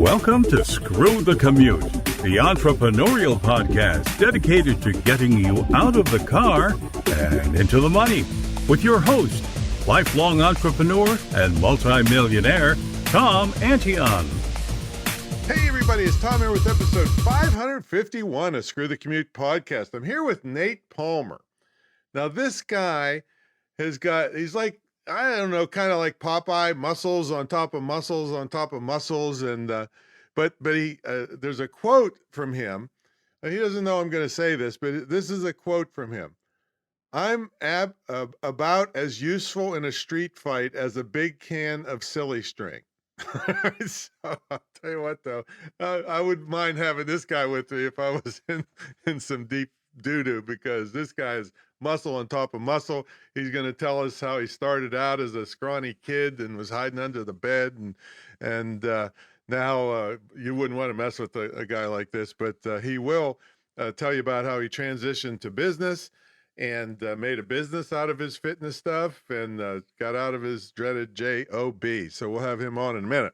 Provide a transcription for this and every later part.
Welcome to Screw the Commute, the entrepreneurial podcast dedicated to getting you out of the car and into the money with your host, lifelong entrepreneur and multimillionaire, Tom Antion. Hey everybody, it's Tom here with episode 551 of Screw the Commute podcast. I'm here with Nate Palmer. Now this guy he's like, I don't know, kind of like Popeye, muscles on top of muscles on top of muscles. And, but he, there's a quote from him. He doesn't know I'm going to say this, but this is a quote from him. I'm about as useful in a street fight as a big can of silly string. So I'll tell you what, though, I wouldn't mind having this guy with me if I was in some deep doo-doo, because this guy is muscle on top of muscle. He's going to tell us how he started out as a scrawny kid and was hiding under the bed, and now you wouldn't want to mess with a guy like this, but he will tell you about how he transitioned to business and made a business out of his fitness stuff and got out of his dreaded job. So we'll have him on in a minute.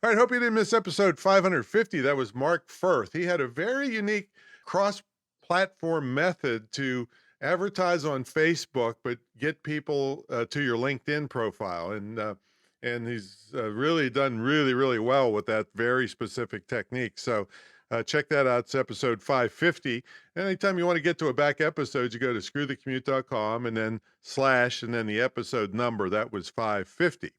All right, hope you didn't miss episode 550. That was Mark Firth. He had a very unique cross-platform method to advertise on Facebook, but get people to your LinkedIn profile. And he's really done really well with that very specific technique. So check that out. It's episode 550. And anytime you want to get to a back episode, you go to screwthecommute.com and then / and then the episode number. That was 550.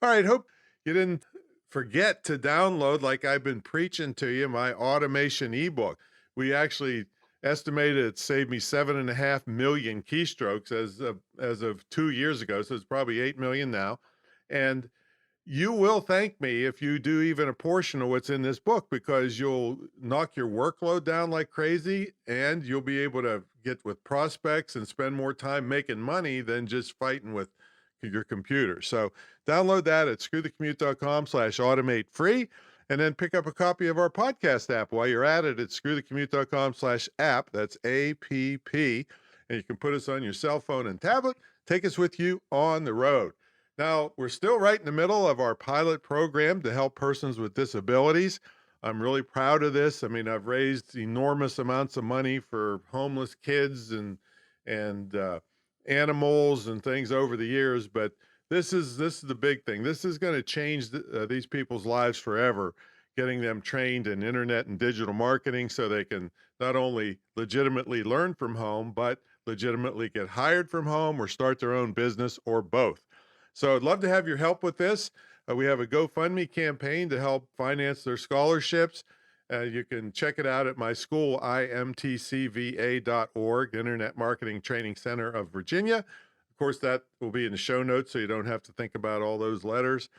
All right. Hope you didn't forget to download, like I've been preaching to you, my automation ebook. We actually estimated it saved me 7.5 million keystrokes as of 2 years ago. So it's probably 8 million now. And you will thank me if you do even a portion of what's in this book, because you'll knock your workload down like crazy, and you'll be able to get with prospects and spend more time making money than just fighting with your computer. So download that at screwthecommute.com/automate free, and then pick up a copy of our podcast app while you're at it at screwthecommute.com/app. That's APP. And you can put us on your cell phone and tablet. Take us with you on the road. Now, we're still right in the middle of our pilot program to help persons with disabilities. I'm really proud of this. I mean, I've raised enormous amounts of money for homeless kids and animals and things over the years, but this is the big thing. This is going to change these people's lives forever, getting them trained in internet and digital marketing so they can not only legitimately learn from home, but legitimately get hired from home or start their own business, or both. So I'd love to have your help with this. We have a GoFundMe campaign to help finance their scholarships. You can check it out at my school, imtcva.org, Internet Marketing Training Center of Virginia. Of course, that will be in the show notes, so you don't have to think about all those letters.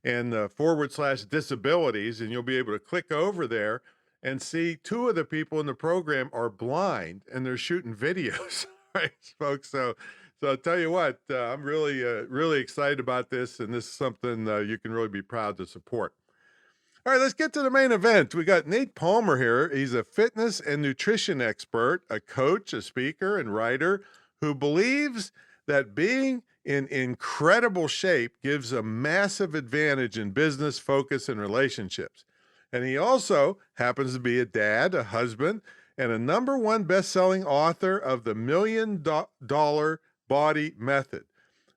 And /disabilities, and you'll be able to click over there and see 2 of the people in the program are blind, and they're shooting videos, right, folks? So I'll tell you what, I'm really excited about this, and this is something you can really be proud to support. All right, let's get to the main event. We got Nate Palmer here. He's a fitness and nutrition expert, a coach, a speaker, and writer who believes that being in incredible shape gives a massive advantage in business, focus, and relationships. And he also happens to be a dad, a husband, and a #1 best-selling author of the $1 Million Body Method.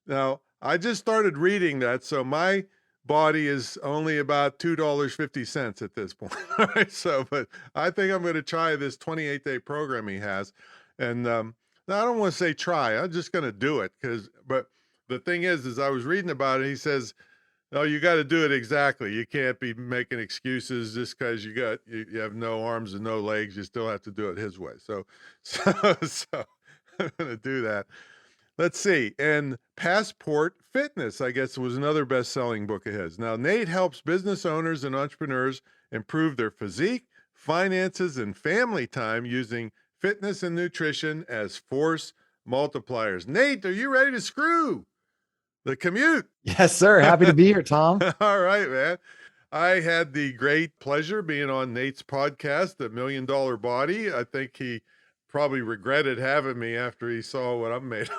Now, I just started reading that, so my body is only about $2.50 at this point. All right, but I think I'm going to try this 28-day program he has. And now I don't want to say try, I'm just going to do it, but the thing is I was reading about it. He says, no, you got to do it exactly. You can't be making excuses just because you have no arms and no legs. You still have to do it his way. So I'm going to do that. Let's see. And Passport Fitness, I guess, was another best-selling book of his. Now, Nate helps business owners and entrepreneurs improve their physique, finances, and family time using fitness and nutrition as force multipliers. Nate, are you ready to screw the commute? Yes, sir. Happy to be here, Tom. All right, man. I had the great pleasure being on Nate's podcast, The $1 Million Body. I think he probably regretted having me after he saw what I'm made of.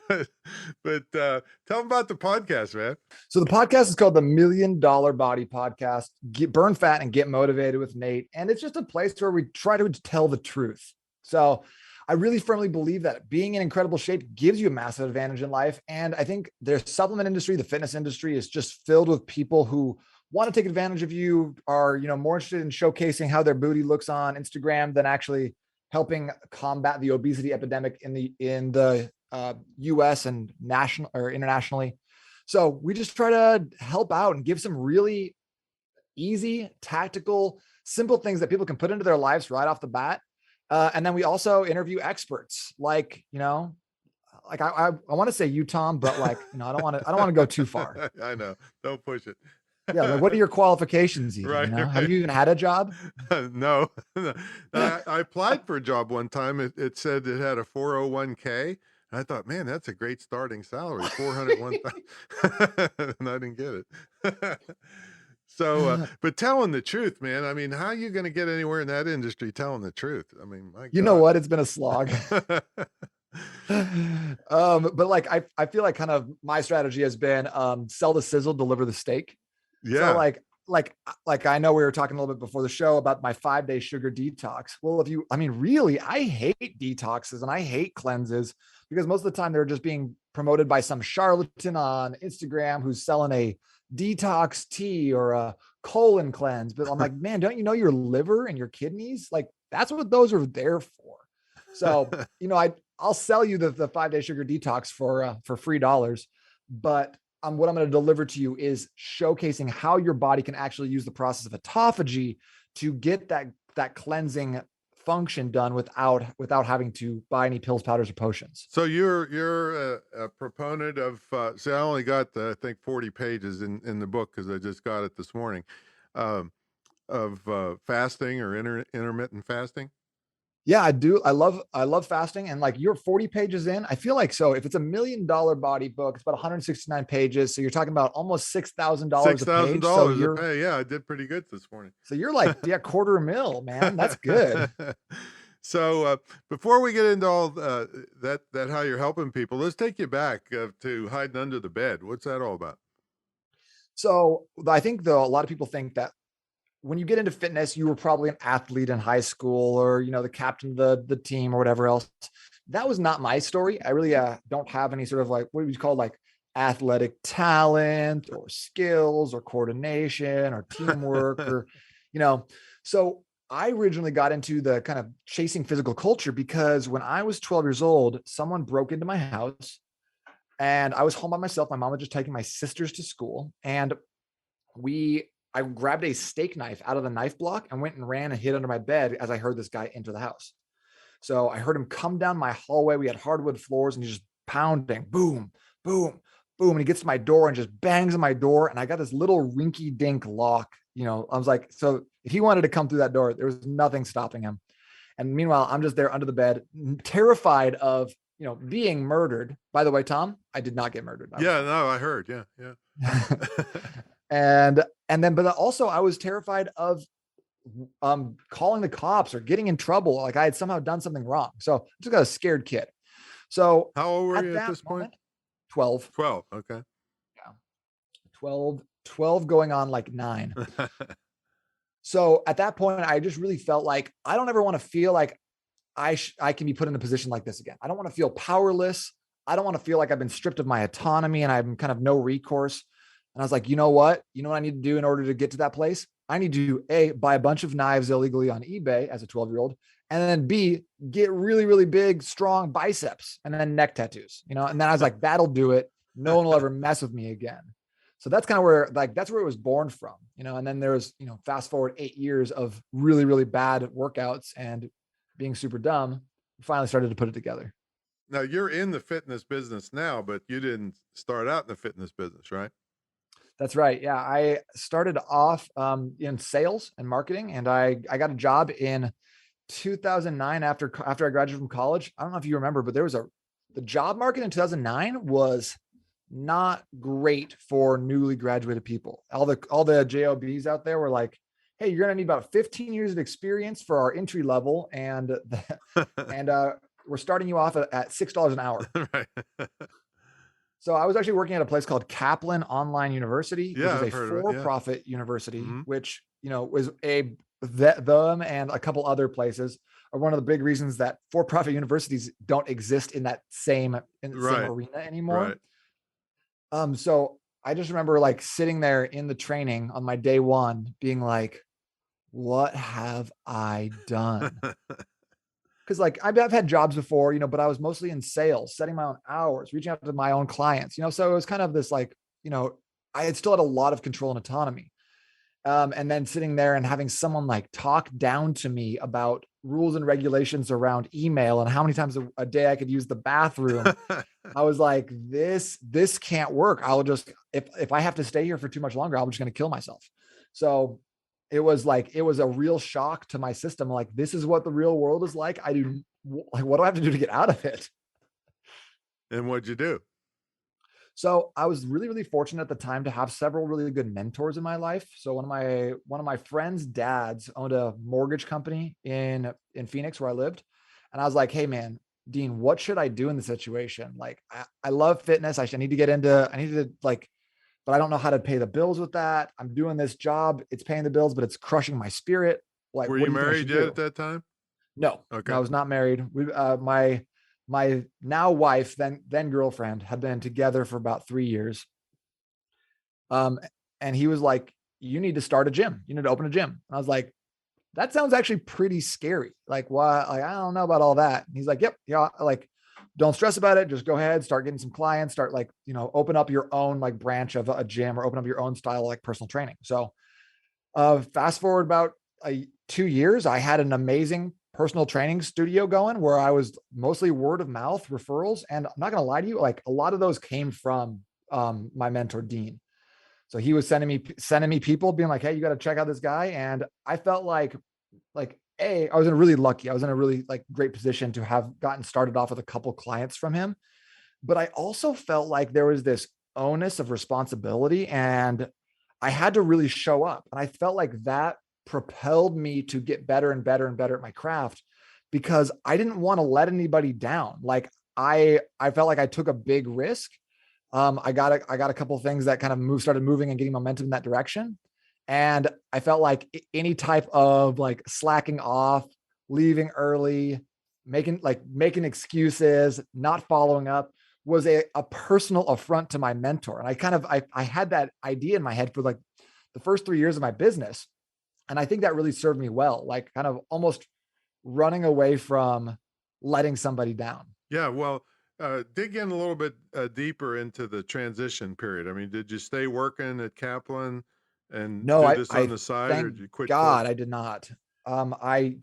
Tell them about the podcast, man. So the podcast is called the $1 Million Body Podcast. Burn fat and get motivated with Nate. And it's just a place where we try to tell the truth. So I really firmly believe that being in incredible shape gives you a massive advantage in life. And I think the supplement industry, the fitness industry is just filled with people who want to take advantage of you, are, more interested in showcasing how their booty looks on Instagram than actually helping combat the obesity epidemic in the US and national or internationally. So we just try to help out and give some really easy, tactical, simple things that people can put into their lives right off the bat. And then we also interview experts I want to say you, Tom, but I don't want to go too far. I know. Don't push it. Yeah. Like, what are your qualifications even? Right, right. Have you even had a job? No. I applied for a job one time. It said it had a 401k. And I thought, man, that's a great starting salary, 401,000. And I didn't get it. So, but telling the truth, man, I mean, how are you going to get anywhere in that industry telling the truth? I mean, my God. You know what? It's been a slog. But I feel like kind of my strategy has been sell the sizzle, deliver the steak. Yeah. So like I know we were talking a little bit before the show about my 5-day sugar detox. Well, really, I hate detoxes and I hate cleanses because most of the time they're just being promoted by some charlatan on Instagram who's selling a detox tea or a colon cleanse. But I'm like, man, don't you know your liver and your kidneys? Like, that's what those are there for. So, I'll sell you the 5-day sugar detox for free dollars, but what I'm going to deliver to you is showcasing how your body can actually use the process of autophagy to get that cleansing function done without having to buy any pills, powders, or potions. So you're a proponent of, I only got I think 40 pages in the book because I just got it this morning, of fasting or intermittent fasting. Yeah, I do. I love fasting. And you're 40 pages in. I feel like, so if it's $1 million body book, it's about 169 pages. So you're talking about almost $6,000 a page. $6,000 a pay. Yeah, I did pretty good this morning. So you're $250,000, man. That's good. So before we get into all that how you're helping people, let's take you back to hiding under the bed. What's that all about? So I think a lot of people think that when you get into fitness, you were probably an athlete in high school or, the captain of the team or whatever else. That was not my story. I really don't have any sort of what would you call athletic talent or skills or coordination or teamwork or, so I originally got into the kind of chasing physical culture because when I was 12 years old, someone broke into my house and I was home by myself. My mom was just taking my sisters to school and I grabbed a steak knife out of the knife block and went and ran and hid under my bed as I heard this guy enter the house. So I heard him come down my hallway. We had hardwood floors and he's just pounding, boom, boom, boom. And he gets to my door and just bangs on my door. And I got this little rinky dink lock, I was like, so if he wanted to come through that door, there was nothing stopping him. And meanwhile, I'm just there under the bed, terrified of, being murdered. By the way, Tom, I did not get murdered. Yeah, no, I heard. Yeah. But also I was terrified of calling the cops or getting in trouble. Like I had somehow done something wrong. So I just got a scared kid. So how old were you at this point? 12. 12. Okay. Yeah. 12 going on 9. So at that point, I just really felt like I don't ever want to feel like I can be put in a position like this again. I don't want to feel powerless. I don't want to feel like I've been stripped of my autonomy and I'm kind of no recourse. And I was like, you know what I need to do in order to get to that place? I need to buy a bunch of knives illegally on eBay as a 12-year-old, and then B, get really, really big, strong biceps and then neck tattoos, and then I was like, that'll do it. No one will ever mess with me again. So that's kind of where, that's where it was born from, and then there was, fast forward 8 years of really, really bad workouts and being super dumb. We finally started to put it together. Now you're in the fitness business now, but you didn't start out in the fitness business, right? That's right. Yeah. I started off in sales and marketing, and I got a job in 2009 after I graduated from college. I don't know if you remember, but the job market in 2009 was not great for newly graduated people. All the JOBs out there were like, hey, you're going to need about 15 years of experience for our entry level. And we're starting you off at $6 an hour. Right. So I was actually working at a place called Kaplan Online University, which Yeah, is a I've heard of it. Yeah. for-profit university, Mhm. which, was them and a couple other places are one of the big reasons that for-profit universities don't exist in the same Right. arena anymore. Right. So I just remember like sitting there in the training on my day one being like, what have I done? Because like I've had jobs before, but I was mostly in sales, setting my own hours, reaching out to my own clients, so it was kind of this like, I had still had a lot of control and autonomy. And then sitting there and having someone like talk down to me about rules and regulations around email and how many times a day I could use the bathroom. I was like, this can't work. I'll just, if I have to stay here for too much longer, I'm just going to kill myself. So it was a real shock to my system. Like, this is what the real world is like. What do I have to do to get out of it? And what'd you do? So I was really, really fortunate at the time to have several really good mentors in my life. So one of my friends' dads owned a mortgage company in Phoenix where I lived. And I was like, hey man, Dean, what should I do in the situation? Like, I love fitness. I need to like, but I don't know how to pay the bills with that. I'm doing this job. It's paying the bills, but it's crushing my spirit. Like, Were what you do you think I married should yet do? at that time? No, Okay. I was not married. My now wife, then girlfriend, had been together for about 3 years. And he was like, you need to start a gym. You need to open a gym. And I was like, that sounds actually pretty scary. Like, why? Like, I don't know about all that. And he's like, yep, yeah, like, don't stress about it. Just go ahead, start getting some clients, start like, open up your own like branch of a gym or open up your own style, like personal training. So fast forward about 2 years, I had an amazing personal training studio going where I was mostly word of mouth referrals. And I'm not going to lie to you, like a lot of those came from my mentor, Dean. So he was sending me people being like, hey, you got to check out this guy. And I felt like I was in a really like great position to have gotten started off with a couple clients from him. But I also felt like there was this onus of responsibility and I had to really show up. And I felt like that propelled me to get better and better and better at my craft because I didn't want to let anybody down. Like I felt like I took a big risk. I got a couple of things that kind of started moving and getting momentum in that direction. And I felt like any type of like slacking off, leaving early, making excuses, not following up was a personal affront to my mentor. And I had that idea in my head for like the first 3 years of my business. And I think that really served me well, like kind of almost running away from letting somebody down. Yeah. Well, dig in a little bit deeper into the transition period. I mean, did you stay working at Kaplan and No, do I, this on I the side, or thank did you quit God corporate? I did not. I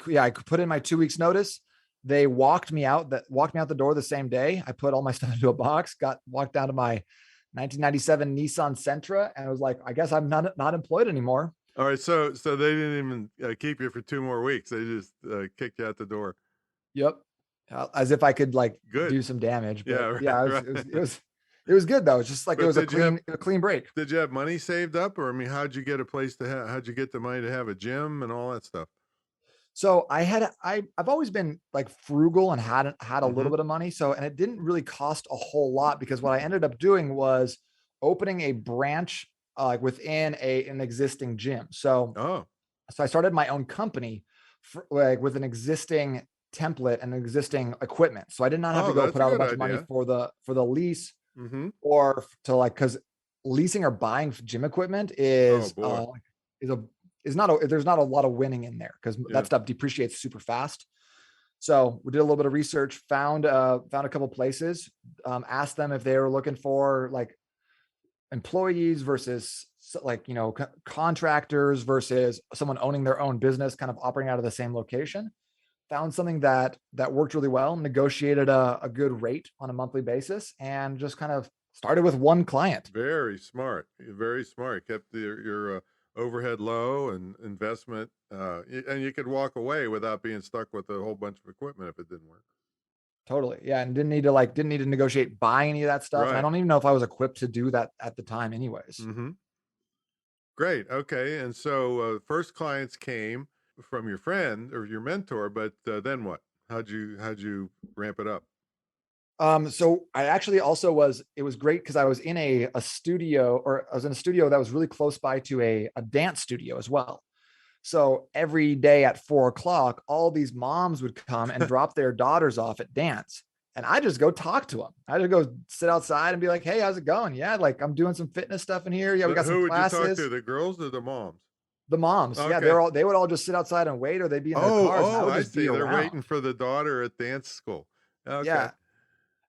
put in my 2 weeks notice. They walked me out the door the same day. I put all my stuff into a box, walked down to my 1997 Nissan Sentra, and I was like, I guess I'm not employed anymore. All right. So they didn't even keep you for 2 more weeks. They just kicked you out the door. Yep. As if I could like Good. do some damage, but Yeah. yeah, Right. it was good though. It's just like it But was a clean break. did you have money saved up, or I mean, how'd you get a place to how'd you get the money to have a gym and all that stuff? So I've always been like frugal and had a Mm-hmm. little bit of money. So, and it didn't really cost a whole lot because what I ended up doing was opening a branch like within an existing gym. Oh. So I started my own company like with an existing template and existing equipment. So I did not have Oh, to go that's put a out a good bunch of money idea. for the lease Mm-hmm. or to like, because leasing or buying gym equipment Oh boy. is a is not a there's not a lot of winning in there because Yeah. that stuff depreciates super fast. So we did a little bit of research, found a couple places, asked them if they were looking for like employees versus like contractors versus someone owning their own business, kind of operating out of the same location. Found something that worked really well, negotiated a good rate on a monthly basis, and just kind of started with one client. Very smart. Very smart. Kept your overhead low and investment, and you could walk away without being stuck with a whole bunch of equipment if it didn't work. Totally. Yeah. And didn't need to negotiate buying any of that stuff. And I Right. don't even know if I was equipped to do that at the time anyways. Mm-hmm. Great. Okay. And so first clients came from your friend or your mentor, but then what? How'd you ramp it up? So I actually also it was great because I was in a studio, or I was in a studio that was really close by to a dance studio as well. So every day at 4 o'clock, all these moms would come and drop their daughters off at dance. And I just go talk to them. I just go sit outside and be like, hey, how's it going? Yeah, like I'm doing some fitness stuff in here. Yeah, we got some Who would you talk to? classes. The girls or the moms? The moms, yeah, Okay. they would all just sit outside and wait, or they'd be in their Oh, cars and I would I just be see. They're around. waiting for the daughter at dance school. Okay. Yeah.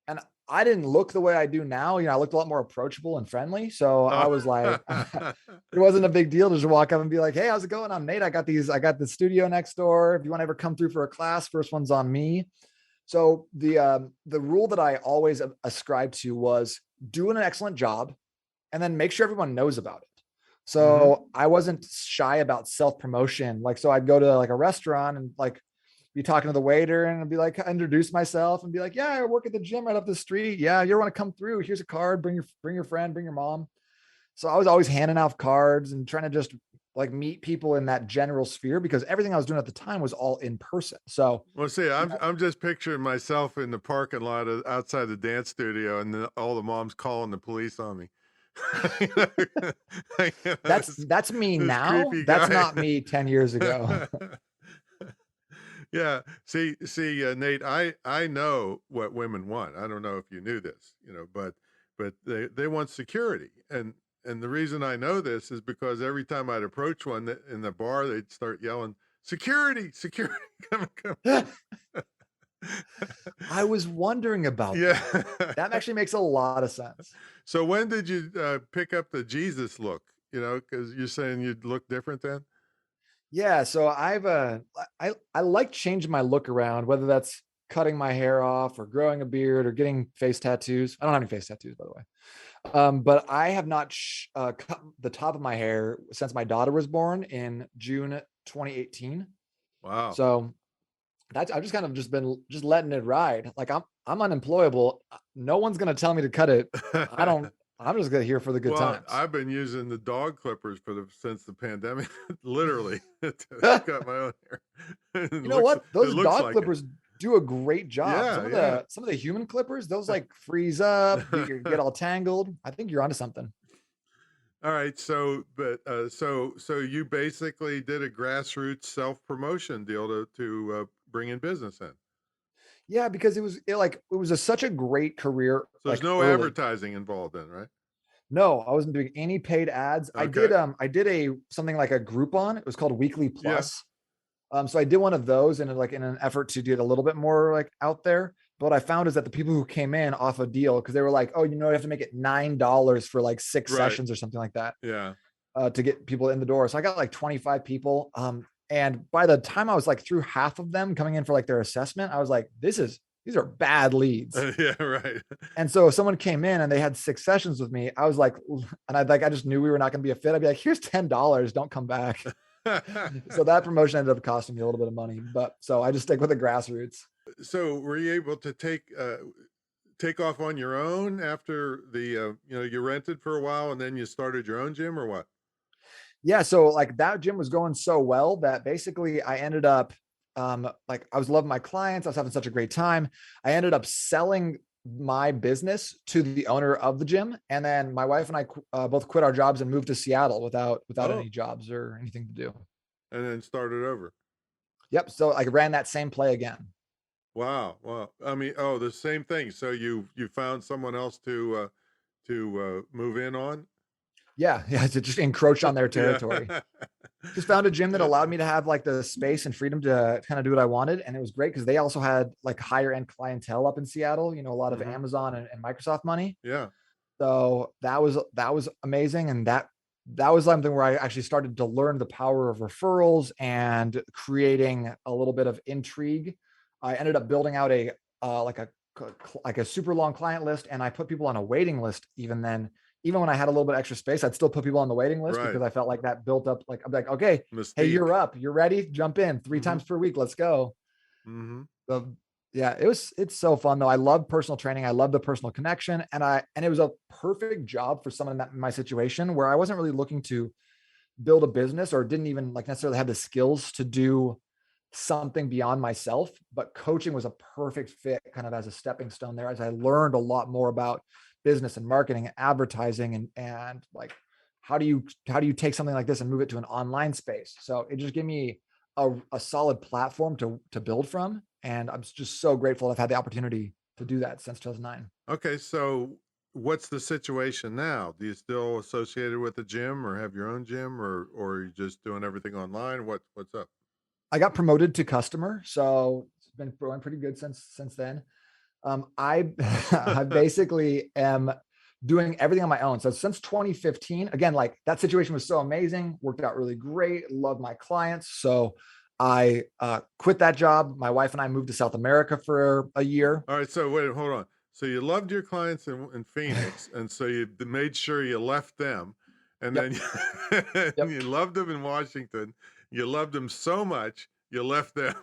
And I didn't look the way I do now. I looked a lot more approachable and friendly. So I was like, Oh. it wasn't a big deal to just walk up and be like, hey, how's it going? I'm Nate. I got the studio next door. If you want to ever come through for a class, first one's on me. So the rule that I always ascribed to was do an excellent job and then make sure everyone knows about it. So I wasn't shy about self-promotion. Like, so I'd go to like a restaurant and like be talking to the waiter and be like, introduce myself and be like, yeah, I work at the gym right up the street. Yeah, you ever want to come through? Here's a card. Bring your friend, bring your mom. So I was always handing out cards and trying to just like meet people in that general sphere because everything I was doing at the time was all in person. So Well, see, I'm just picturing myself in the parking lot outside the dance studio, and all the moms calling the police on me. that's me this now. creepy That's guy. not me 10 years ago. Yeah. See, Nate, I know what women want. I don't know if you knew this, but they want security, and the reason I know this is because every time I'd approach one in the bar, they'd start yelling, "Security, security, come." I was wondering about Yeah. that. That actually makes a lot of sense. So when did you pick up the Jesus look? Because you're saying you'd look different then. Yeah, so I like changing my look around, whether that's cutting my hair off or growing a beard or getting face tattoos. I don't have any face tattoos, by the way. But I have not cut the top of my hair since my daughter was born in June 2018. Wow. So I've just kind of just been just letting it ride. Like I'm unemployable. No one's gonna tell me to cut it. I'm just gonna here for the good times. I've been using the dog clippers since the pandemic, literally, to cut my own hair. You know what? Those dog like clippers do a great job. Yeah, Some of the human clippers, those like freeze up, get all tangled. I think you're onto something. All right, so so you basically did a grassroots self-promotion deal to bring in business in. Yeah, because it was such a great career. So there's like no early. advertising involved in, right? No, I wasn't doing any paid ads. Okay. I did something like a Groupon. It was called Weekly Plus. So I did one of those in an effort to get a little bit more like out there. But what I found is that the people who came in off a deal, because they were like, oh, you have to make it $9 for like 6 sessions or something like that. Yeah. To get people in the door. So I got like 25 people. And by the time I was like through half of them coming in for like their assessment, I was like, these are bad leads. Yeah, right. And so if someone came in and they had 6 sessions with me, I was like, and I just knew we were not going to be a fit. I'd be like, here's $10. Don't come back. So that promotion ended up costing me a little bit of money, but so I just stick with the grassroots. So were you able to take off on your own after you rented for a while and then you started your own gym, or what? Yeah. So like that gym was going so well that basically I ended up, like I was loving my clients. I was having such a great time. I ended up selling my business to the owner of the gym. And then my wife and I both quit our jobs and moved to Seattle without any jobs or anything to do. And then started over. Yep. So I ran that same play again. Wow. Well, I mean, the same thing. So you found someone else to move in on. Yeah. To just encroach on their territory. Yeah. Just found a gym that allowed me to have like the space and freedom to kind of do what I wanted. And it was great because they also had like higher end clientele up in Seattle, a lot of Amazon and Microsoft money. Yeah. So that was amazing. And that was something where I actually started to learn the power of referrals and creating a little bit of intrigue. I ended up building out a super long client list, and I put people on a waiting list. Even when I had a little bit extra space, I'd still put people on the waiting list because I felt like that built up. Like I'm like, okay, Mystique. Hey, you're up, you're ready, jump in 3 times per week, let's go. So yeah, it's so fun though. I love personal training. I love the personal connection, and it was a perfect job for someone in my situation where I wasn't really looking to build a business or didn't even like necessarily have the skills to do something beyond myself, but coaching was a perfect fit kind of as a stepping stone there, as I learned a lot more about business and marketing and advertising and like, how do you take something like this and move it to an online space? So it just gave me a solid platform to build from. And I'm just so grateful I've had the opportunity to do that since 2009. Okay, so what's the situation now? Do you still associated with the gym or have your own gym, or are you just doing everything online? What's up? I got promoted to customer, so it's been going pretty good since then. I I basically am doing everything on my own. So since 2015, again, like that situation was so amazing, worked out really great, loved my clients. So I quit that job. My wife and I moved to South America for a year. All right, so wait, hold on. So you loved your clients in Phoenix, and so you made sure you left them, and Yep. then Yep. you loved them in Washington. You loved them so much, you left them.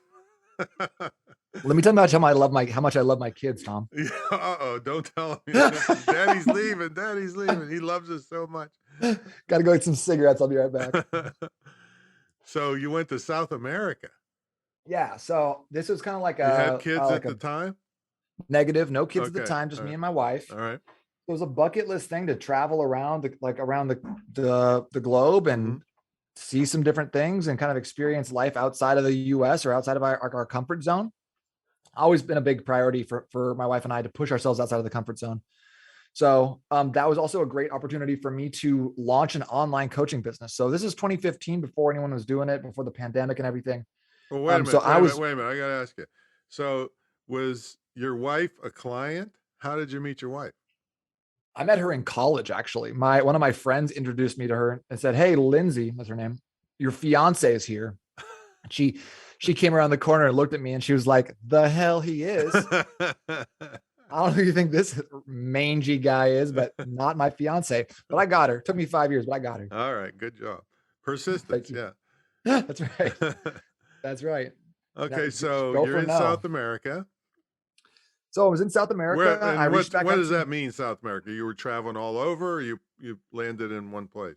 Let me tell you how much I love my kids, Tom. Yeah, uh-oh, don't tell him. Daddy's leaving. Daddy's leaving. He loves us so much. Got to go get some cigarettes. I'll be right back. So you went to South America. Yeah. So this was kind of like You had kids at the time? negative, no kids at the Okay, time, just all me right. and my wife. All right. It was a bucket list thing to travel around the globe and see some different things and kind of experience life outside of the US or outside of our comfort zone. Always been a big priority for my wife and I to push ourselves outside of the comfort zone. So that was also a great opportunity for me to launch an online coaching business. So this is 2015, before anyone was doing it, before the pandemic and everything. Well, wait a minute. So Wait a minute. I got to ask you. So was your wife a client? How did you meet your wife? I met her in college, actually. One of my friends introduced me to her and said, "Hey, Lindsay," that's her name, "your fiance is here." She came around the corner and looked at me and she was like, "The hell he is." I don't know who you think this mangy guy is, but not my fiance. But I got her. It took me 5 years, but I got her. All right. Good job. Persistence. Yeah. That's right. That's right. Okay. So you're in South America. So I was in South America. What does that mean, South America? You were traveling all over, or you landed in one place?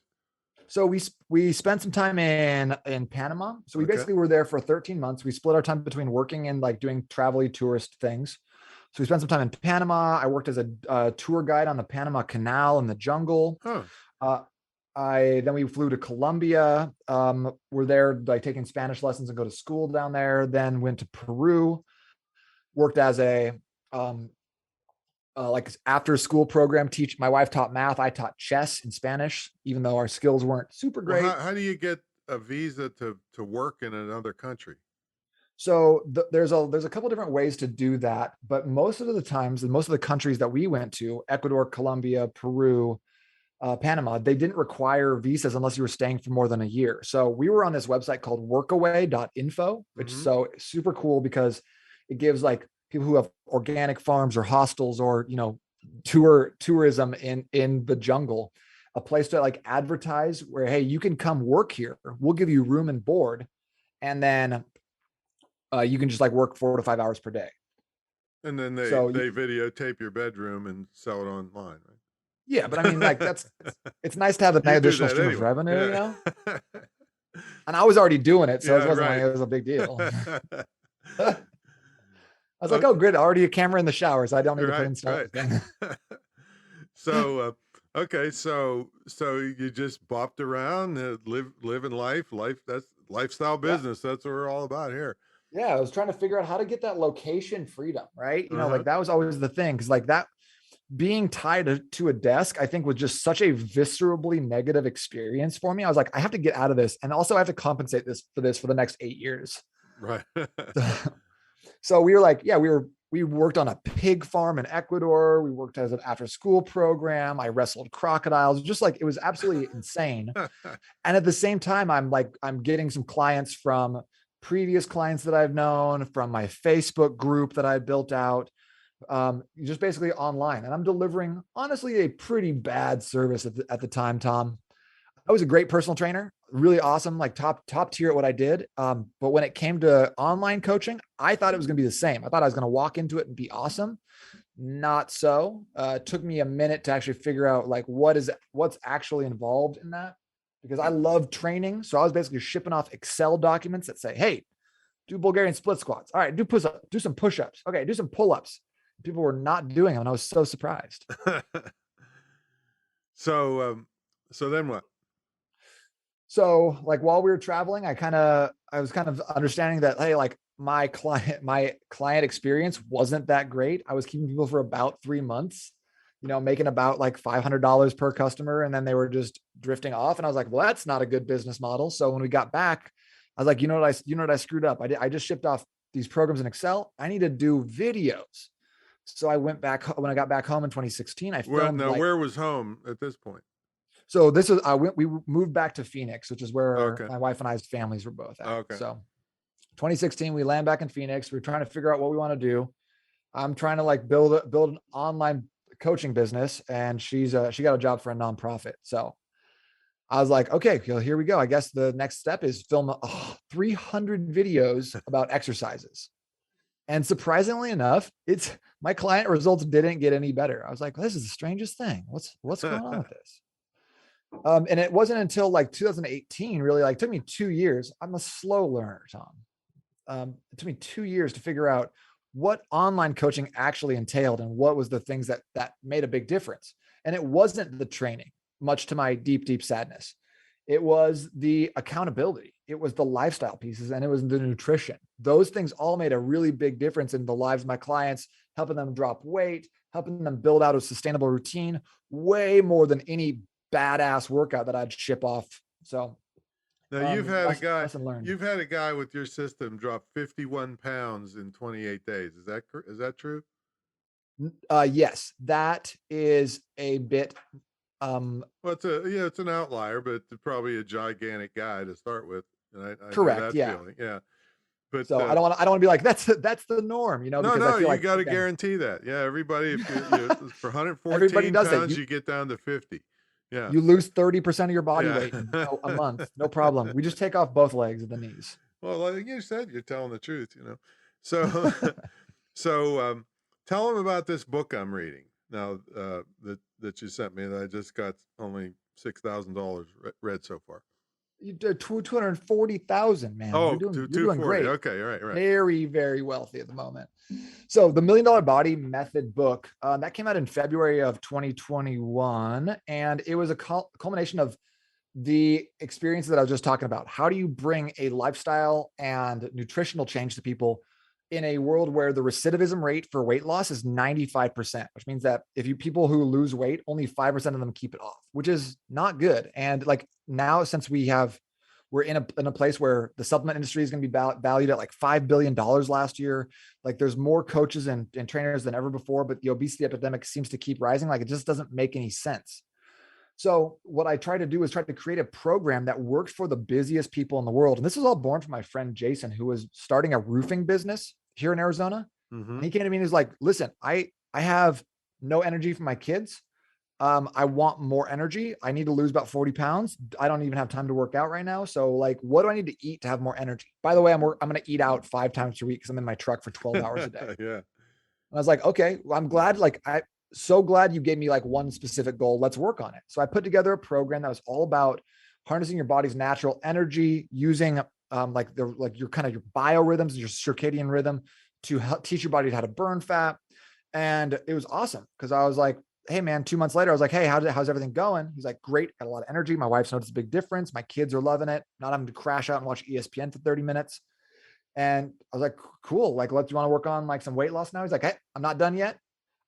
So we spent some time in Panama. So we basically were there for 13 months. We split our time between working and like doing travel-y tourist things. So we spent some time in Panama. I worked as a tour guide on the Panama Canal in the jungle. Huh. Then we flew to Colombia. We're there like taking Spanish lessons and go to school down there. Then went to Peru, worked as a like after school program. My wife taught math. I taught chess in Spanish, even though our skills weren't super great. Well, how do you get a visa to work in another country? So there's a couple different ways to do that, but most of the times, and most of the countries that we went to, Ecuador, Colombia, Peru, Panama, they didn't require visas unless you were staying for more than a year. So we were on this website called workaway.info, which is so super cool because it gives like people who have organic farms or hostels or, tourism in the jungle, a place to like advertise where, hey, you can come work here. We'll give you room and board. And then you can just like work 4 to 5 hours per day. And then they videotape your bedroom and sell it online, right? Yeah, but I mean, like it's nice to have an additional stream of revenue, And I was already doing it, so it wasn't like it was a big deal. I was like, oh, great, already a camera in the shower, so I don't need to put in stuff. So, okay, so you just bopped around, living life. That's lifestyle business. That's what we're all about here. Yeah, I was trying to figure out how to get that location freedom, right? Like that was always the thing, because like that being tied to a desk, I think was just such a viscerally negative experience for me. I was like, I have to get out of this, and also I have to compensate for the next 8 years. Right. So we were like, we worked on a pig farm in Ecuador. We worked as an after school program. I wrestled crocodiles, just like, it was absolutely insane. And at the same time, I'm getting some clients from previous clients that I've known, from my Facebook group that I built out, just basically online. And I'm delivering, honestly, a pretty bad service at the time, Tom. I was a great personal trainer, really awesome, like top tier at what I did. But when it came to online coaching, I thought it was going to be the same. I thought I was going to walk into it and be awesome. Not so. It took me a minute to actually figure out like what's actually involved in that, because I love training. So I was basically shipping off Excel documents that say, hey, do Bulgarian split squats. All right, do some push-ups. Okay, do some pull-ups. People were not doing them, and I was so surprised. So then what? So like while we were traveling, I was kind of understanding that, hey, like my client experience wasn't that great. I was keeping people for about 3 months, making about like $500 per customer. And then they were just drifting off. And I was like, well, that's not a good business model. So when we got back, I was like, you know what I screwed up. I just shipped off these programs in Excel. I need to do videos. So I went back when I got back home in 2016. I filmed. Where was home at this point? So we moved back to Phoenix, which is where my wife and I's families were both at. Okay. So 2016, we land back in Phoenix. We're trying to figure out what we want to do. I'm trying to like build an online coaching business, and she got a job for a nonprofit. So I was like, okay, well, here we go. I guess the next step is film 300 videos about exercises. And surprisingly enough, my client results didn't get any better. I was like, well, this is the strangest thing. What's going on with this? And it wasn't until like 2018, really, like, took me 2 years. I'm a slow learner, Tom. It took me 2 years to figure out what online coaching actually entailed and what was the things that made a big difference. And it wasn't the training, much to my deep, deep sadness. It was the accountability. It was the lifestyle pieces, and it was the nutrition. Those things all made a really big difference in the lives of my clients, helping them drop weight, helping them build out a sustainable routine, way more than any badass workout that I'd ship off. So now you've had a guy with your system drop 51 pounds in 28 days. Is that true? Yes, that is a bit. Well, it's an outlier, but probably a gigantic guy to start with. And I correct. Know that Yeah. feeling. Yeah. But so I don't want to be like, that's the norm, because I feel you like got to guarantee that. Yeah. Everybody, if for 114 everybody does pounds, that. you get down to 50. Yeah. You lose 30% of your body weight in a month. No problem. We just take off both legs of the knees. Well, like you said, you're telling the truth, So, tell them about this book I'm reading now, that you sent me, that I just got only $6,000 read so far. You did 240,000, man. Oh, you're doing great. Okay, right. Very, very wealthy at the moment. So the $1 Million Body Method book, that came out in February of 2021. And it was a culmination of the experiences that I was just talking about. How do you bring a lifestyle and nutritional change to people in a world where the recidivism rate for weight loss is 95%, which means that people who lose weight, only 5% of them keep it off, which is not good. And like now, since we're in a place where the supplement industry is going to be valued at like $5 billion last year. Like there's more coaches and trainers than ever before, but the obesity epidemic seems to keep rising. Like it just doesn't make any sense. So what I tried to do is try to create a program that worked for the busiest people in the world. And this was all born from my friend Jason, who was starting a roofing business here in Arizona. Mm-hmm. And he came to me and he was like, listen, I have no energy for my kids. I want more energy. I need to lose about 40 pounds. I don't even have time to work out right now. So like, what do I need to eat to have more energy? By the way, I'm going to eat out 5 times a week because I'm in my truck for 12 hours a day. Yeah. And I was like, okay, well, I'm glad. So glad you gave me like one specific goal. Let's work on it. So I put together a program that was all about harnessing your body's natural energy, using your biorhythms, your circadian rhythm to help teach your body how to burn fat. And it was awesome because I was like, hey man, 2 months later, I was like, hey, how's everything going? He's like, great. Got a lot of energy. My wife's noticed a big difference. My kids are loving it. Not having to crash out and watch ESPN for 30 minutes. And I was like, cool. Like, do you want to work on like some weight loss now? He's like, hey, I'm not done yet.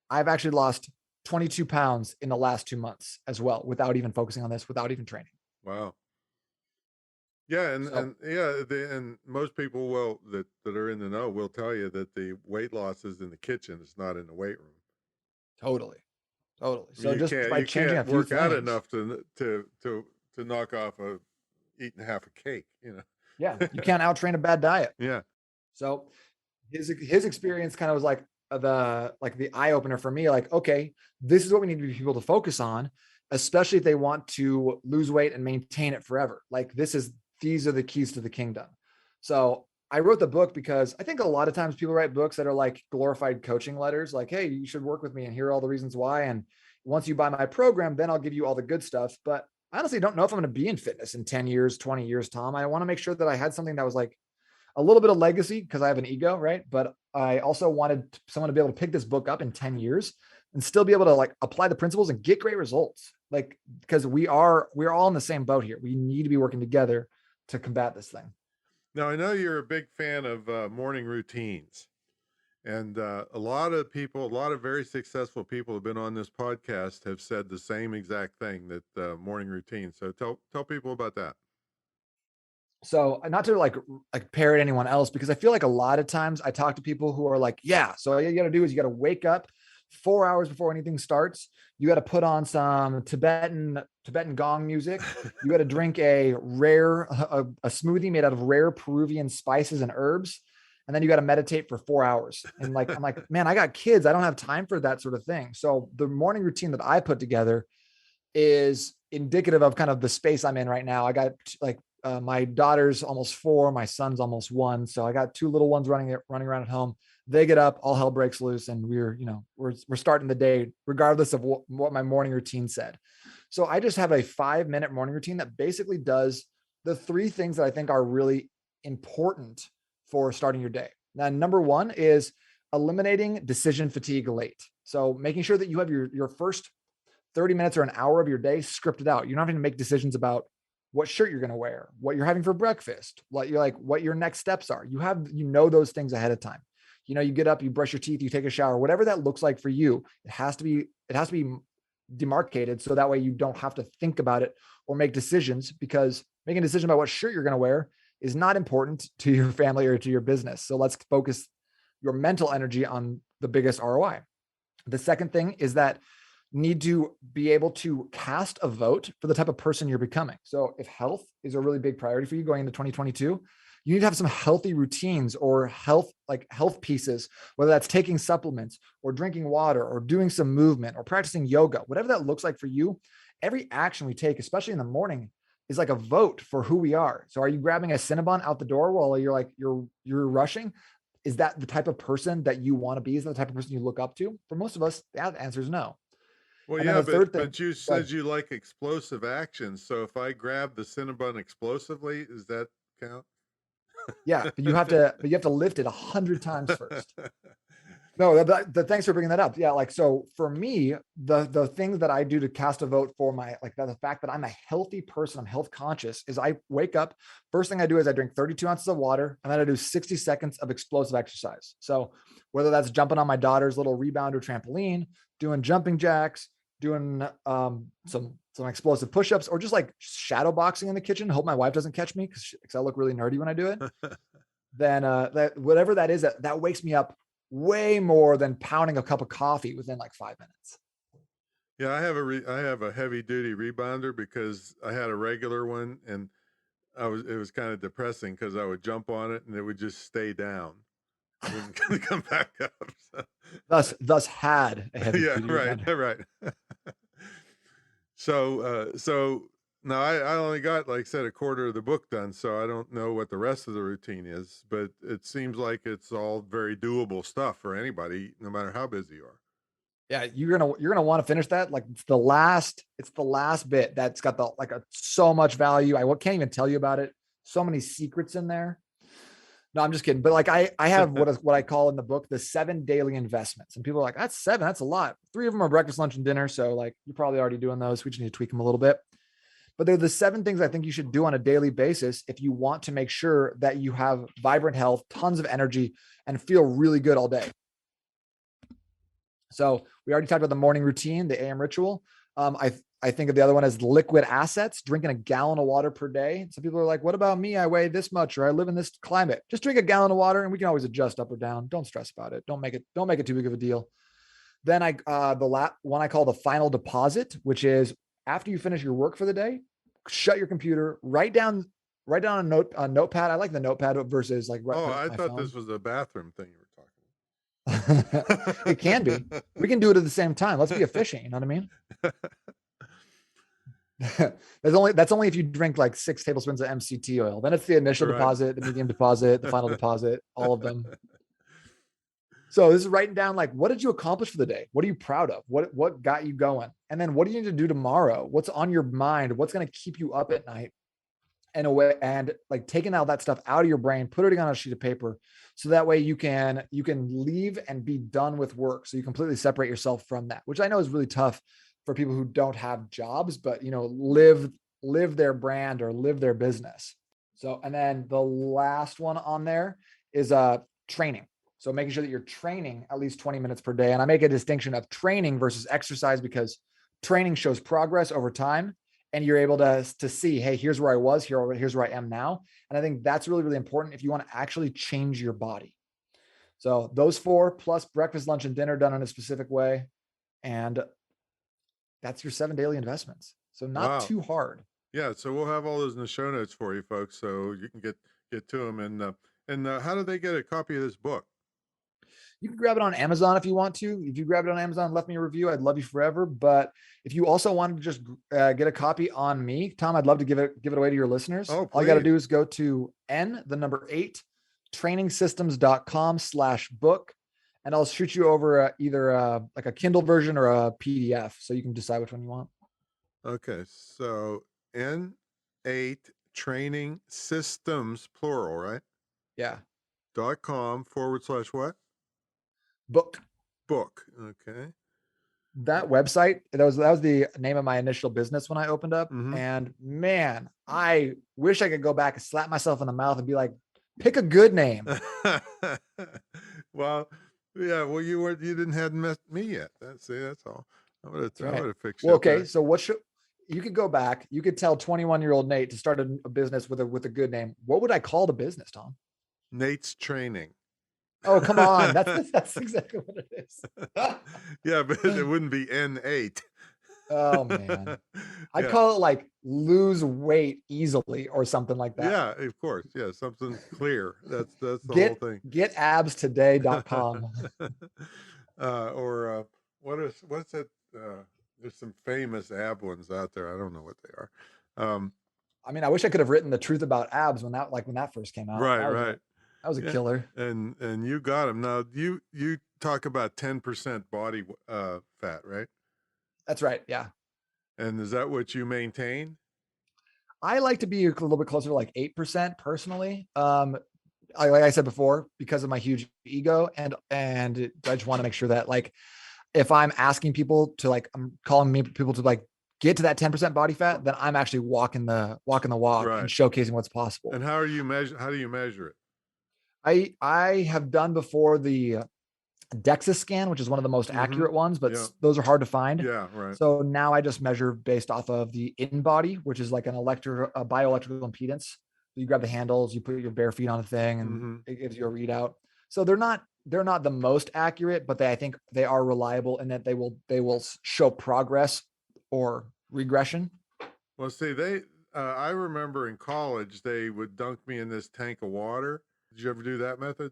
I've actually lost 22 pounds in the last 2 months as well, without even focusing on this, without even training. Wow. Yeah. And most people that are in the know will tell you that the weight loss is in the kitchen. It's not in the weight room. Totally. So you just by changing a few work things, out enough to knock off eating half a cake, Yeah. You can't out-train a bad diet. Yeah. So his experience kind of was like the eye opener for me. Like, okay, this is what we need people to focus on, especially if they want to lose weight and maintain it forever. Like these are the keys to the kingdom. So I wrote the book because I think a lot of times people write books that are like glorified coaching letters, like, hey, you should work with me and here are all the reasons why. And once you buy my program, then I'll give you all the good stuff. But I honestly don't know if I'm going to be in fitness in 10 years, 20 years, Tom. I want to make sure that I had something that was like a little bit of legacy because I have an ego, right? But I also wanted someone to be able to pick this book up in 10 years and still be able to like apply the principles and get great results. Like, because we're all in the same boat here. We need to be working together to combat this thing. Now, I know you're a big fan of morning routines. And a lot of people, a lot of very successful people have been on this podcast have said the same exact thing, that morning routine. So tell people about that. So not to like parrot anyone else, because I feel like a lot of times I talk to people who are like, yeah, so all you got to do is you got to wake up 4 hours before anything starts. You got to put on some Tibetan gong music. You got to drink a smoothie made out of rare Peruvian spices and herbs. And then you got to meditate for 4 hours. And like, I'm like, man, I got kids. I don't have time for that sort of thing. So the morning routine that I put together is indicative of kind of the space I'm in right now. I got like, my daughter's almost 4, my son's almost 1. So I got 2 little ones running around at home. They get up, all hell breaks loose. And we're starting the day regardless of what my morning routine said. So I just have a 5-minute morning routine that basically does the 3 things that I think are really important for starting your day. Now, number 1 is eliminating decision fatigue late. So making sure that you have your first 30 minutes or an hour of your day scripted out. You're not having to make decisions about what shirt you're going to wear, what you're having for breakfast, what your next steps are. You know those things ahead of time. You get up, you brush your teeth, you take a shower, whatever that looks like for you. It has to be demarcated. So that way you don't have to think about it or make decisions, because making a decision about what shirt you're going to wear is not important to your family or to your business. So let's focus your mental energy on the biggest ROI. The second thing is that need to be able to cast a vote for the type of person you're becoming. So if health is a really big priority for you going into 2022, you need to have some healthy routines or health pieces, whether that's taking supplements or drinking water or doing some movement or practicing yoga, whatever that looks like for you. Every action we take, especially in the morning, is like a vote for who we are. So are you grabbing a Cinnabon out the door while you're rushing? Is that the type of person that you want to be? Is that the type of person you look up to? For most of us, the answer is no. Well, yeah, but you said you like explosive actions. So if I grab the Cinnabon explosively, does that count? Yeah, but you have to lift it 100 times first. No, thanks for bringing that up. Yeah, like, so for me, the things that I do to cast a vote for the fact that I'm a healthy person, I'm health conscious, is I wake up. First thing I do is I drink 32 ounces of water, and then I do 60 seconds of explosive exercise. So whether that's jumping on my daughter's little rebounder trampoline, doing jumping jacks, doing some explosive push-ups, or just like shadow boxing in the kitchen. Hope my wife doesn't catch me because I look really nerdy when I do it. Then that whatever that is, that wakes me up way more than pounding a cup of coffee within like 5 minutes. Yeah, I have a heavy duty rebounder because I had a regular one, and it was kind of depressing because I would jump on it and it would just stay down. It wouldn't come back up. So. Thus had a heavy duty rebounder. Right. So now I only got, like I said, a quarter of the book done, so I don't know what the rest of the routine is, but it seems like it's all very doable stuff for anybody, no matter how busy you are. Yeah, you're gonna want to finish that. Like it's the last bit that's got so much value. I can't even tell you about it. So many secrets in there. No, I'm just kidding. But like I have what I call in the book the 7 daily investments, and people are like, that's 7, that's a lot. 3 of them are breakfast, lunch, and dinner. So like you're probably already doing those. We just need to tweak them a little bit. But they're the 7 things I think you should do on a daily basis if you want to make sure that you have vibrant health, tons of energy, and feel really good all day. So we already talked about the morning routine, the AM ritual. I think of the other one as liquid assets, drinking a gallon of water per day. Some people are like, what about me? I weigh this much, or I live in this climate. Just drink a gallon of water and we can always adjust up or down. Don't stress about it. Don't make it too big of a deal. Then the one I call the final deposit, which is after you finish your work for the day, shut your computer, write down a notepad. I like the notepad versus like. I thought this was a bathroom thing you were talking about. It can be. We can do it at the same time. Let's be efficient. You know what I mean? That's only if you drink like 6 tablespoons of MCT oil. Then it's the initial deposit, the medium deposit, the final deposit, all of them. So this is writing down like, what did you accomplish for the day? What are you proud of? What got you going? And then what do you need to do tomorrow? What's on your mind? What's going to keep you up at night? in a way, and like taking all that stuff out of your brain, put it on a sheet of paper. So that way you can leave and be done with work. So you completely separate yourself from that, which I know is really tough for people who don't have jobs, but live their brand or live their business. So, and then the last one on there is training. So making sure that you're training at least 20 minutes per day. And I make a distinction of training versus exercise, because training shows progress over time, and you're able to see, hey, here's where I was, here's where I am now. And I think that's really, really important if you want to actually change your body. So those 4 plus breakfast, lunch, and dinner done in a specific way. And that's your 7 daily investments. So not Wow. too hard. Yeah, so we'll have all those in the show notes for you folks, so you can get to them. And how do they get a copy of this book? You can grab it on Amazon if you want to. If you grab it on Amazon and left me a review, I'd love you forever. But if you also wanted to just get a copy on me, Tom, I'd love to give it away to your listeners. Oh, all you got to please. do is go to N8 trainingsystems.com/book, and I'll shoot you over either like a Kindle version or a PDF, so you can decide which one you want. Okay, so N8 Training Systems, plural, right? Yeah. .com/what? Book. Book. Okay. That website, that was the name of my initial business when I opened up. Mhm. And man, I wish I could go back and slap myself in the mouth and be like, pick a good name. Well, yeah, well, you hadn't met me yet. That's all. I'm gonna fix Well, you up okay. there. So you could go back, you could tell 21-year-old Nate to start a business with a good name. What would I call the business, Tom? Nate's Training. Oh, come on. That's exactly what it is. Yeah, but it wouldn't be N8. Oh man. I'd Yeah. call it like lose weight easily or something like that. Yeah, of course. Yeah, something clear. That's the whole thing. Getabstoday.com. Or what's that? There's some famous ab ones out there. I don't know what they are. I mean, I wish I could have written the truth about abs when that first came out. Right. That was a killer. And you got them. Now you talk about 10% body fat, right? That's right. Yeah. And is that what you maintain? I like to be a little bit closer to like 8% personally. Like I said before, because of my huge ego, and I just want to make sure that, like, if I'm asking people to, like, I'm calling people to like get to that 10% body fat, then I'm actually walking the walk Right. and showcasing what's possible. And how do you measure it? I have done before the DEXA scan, which is one of the most accurate ones, but those are hard to find. Yeah, right. So now I just measure based off of the in-body, which is like a bioelectrical impedance. You grab the handles, you put your bare feet on the thing, and it gives you a readout. So they're not the most accurate, but I think they are reliable in that they will show progress or regression. Well, see, I remember in college they would dunk me in this tank of water. Did you ever do that method?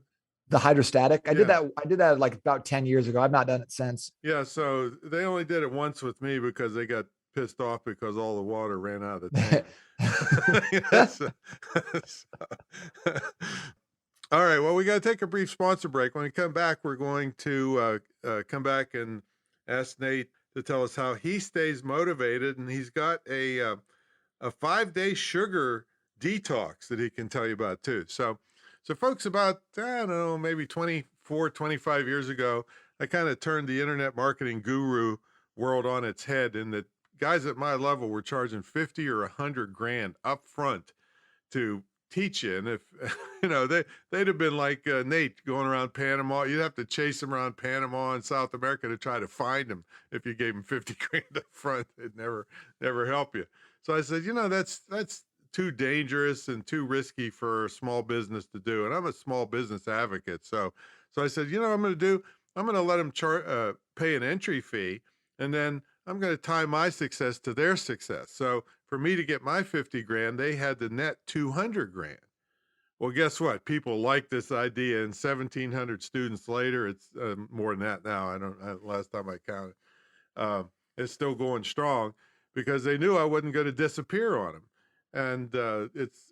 The hydrostatic. I did that like about 10 years ago. I've not done it since. Yeah, so they only did it once with me because they got pissed off because all the water ran out of the tank. All right, well, we got to take a brief sponsor break. When we come back, we're going to come back and ask Nate to tell us how he stays motivated, and he's got a 5-day sugar detox that he can tell you about too. So folks, about, I don't know, maybe 24, 25 years ago, I kind of turned the internet marketing guru world on its head, and that guys at my level were charging 50 or 100 grand up front to teach you. And if, they'd have been like Nate going around Panama. You'd have to chase him around Panama and South America to try to find him. If you gave him 50 grand up front, it'd never help you. So I said, that's too dangerous and too risky for a small business to do. And I'm a small business advocate. So I said, what I'm going to do? I'm going to let them pay an entry fee, and then I'm going to tie my success to their success. So for me to get my 50 grand, they had to net 200 grand. Well, guess what? People like this idea, and 1,700 students later, it's more than that now. Last time I counted, it's still going strong because they knew I wasn't going to disappear on them. And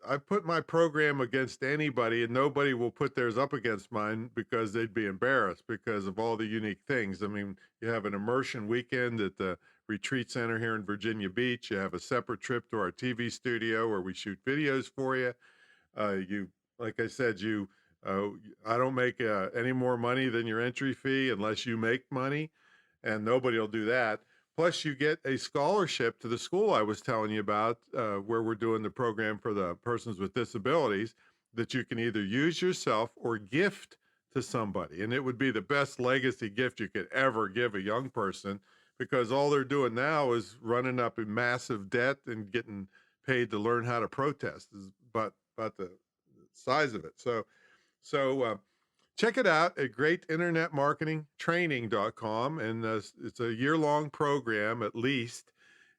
I put my program against anybody, and nobody will put theirs up against mine because they'd be embarrassed because of all the unique things. I mean, you have an immersion weekend at the retreat center here in Virginia Beach. You have a separate trip to our TV studio where we shoot videos for you. You, like I said, uh, I don't make any more money than your entry fee unless you make money, and nobody will do that. Plus, you get a scholarship to the school I was telling you about, where we're doing the program for the persons with disabilities that you can either use yourself or gift to somebody. And it would be the best legacy gift you could ever give a young person, because all they're doing now is running up in massive debt and getting paid to learn how to protest, is but about the size of it. So check it out at greatinternetmarketingtraining.com. And it's a year-long program at least.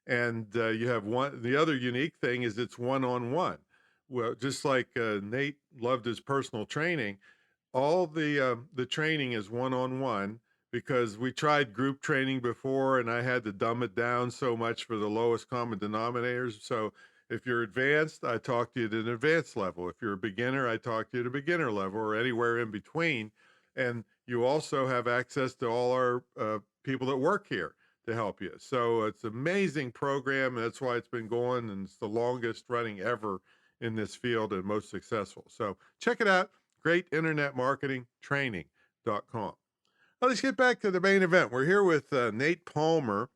And you have one. The other unique thing is it's one-on-one. Well, just like Nate loved his personal training, all the training is one-on-one, because we tried group training before and I had to dumb it down so much for the lowest common denominators. So if you're advanced, I talk to you at an advanced level. If you're a beginner, I talk to you at a beginner level or anywhere in between. And you also have access to all our people that work here to help you. So it's an amazing program. And that's why it's been going, and it's the longest running ever in this field and most successful. So check it out, greatinternetmarketingtraining.com. Well, let's get back to the main event. We're here with Nate Palmer.